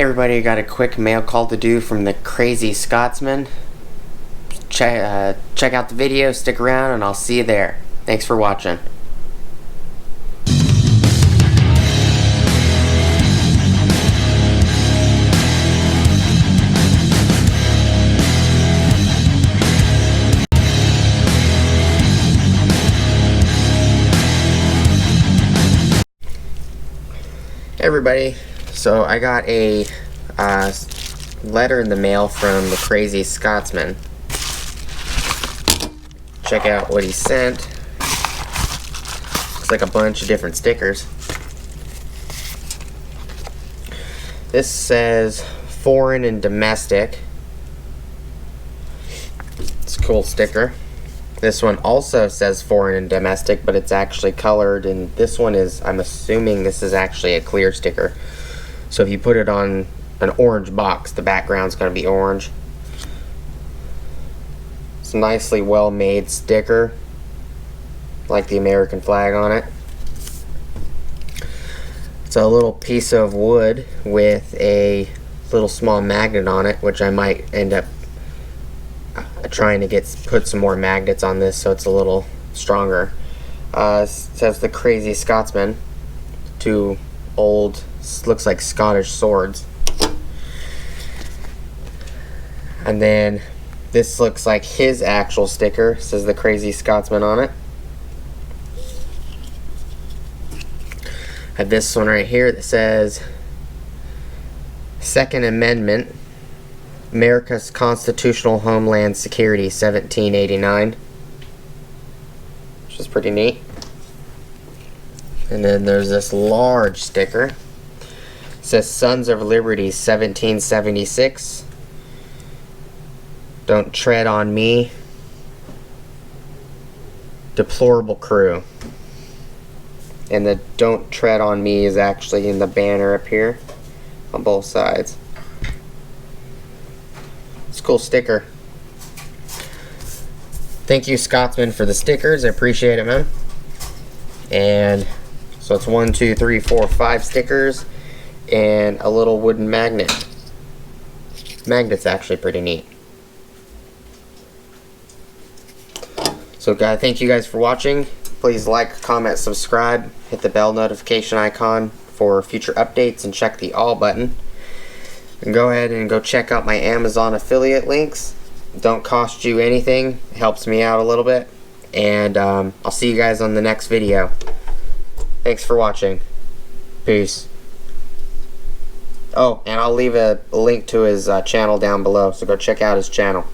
Everybody, got a quick mail call to do from the Crazy Scotsman. Check out the video, stick around, and I'll see you there. Thanks for watching. Everybody, so I got a letter in the mail from the Crazy Scotsman. Check out what he sent. Looks like a bunch of different stickers. This says foreign and domestic. It's a cool sticker. This one also says foreign and domestic, but it's actually colored, and this one is, I'm assuming this is actually a clear sticker. So if you put it on an orange box, the background's going to be orange. It's a nicely well made sticker, like the American flag on it. It's a little piece of wood with a little small magnet on it, which I might end up trying to put some more magnets on this so it's a little stronger. It says the Crazy Scotsman. Two old, looks like Scottish swords. And then this looks like his actual sticker. It says the Crazy Scotsman on it. I have this one right here that says Second Amendment, America's Constitutional Homeland Security, 1789, which is pretty neat. And then there's this large sticker. It says Sons of Liberty, 1776. Don't tread on me. Deplorable crew. And the don't tread on me is actually in the banner up here on both sides. It's a cool sticker. Thank you, Scotsman, for the stickers. I appreciate it, man. And so it's 1, 2, 3, 4, 5 stickers and a little wooden magnet. Magnet's actually pretty neat. So guys, thank you guys for watching. Please like, comment, subscribe, hit the bell notification icon for future updates, and check the all button. And go ahead and go check out my Amazon affiliate links. Don't cost you anything. It helps me out a little bit. And I'll see you guys on the next video. Thanks for watching. Peace. Oh, and I'll leave a link to his channel down below, so go check out his channel.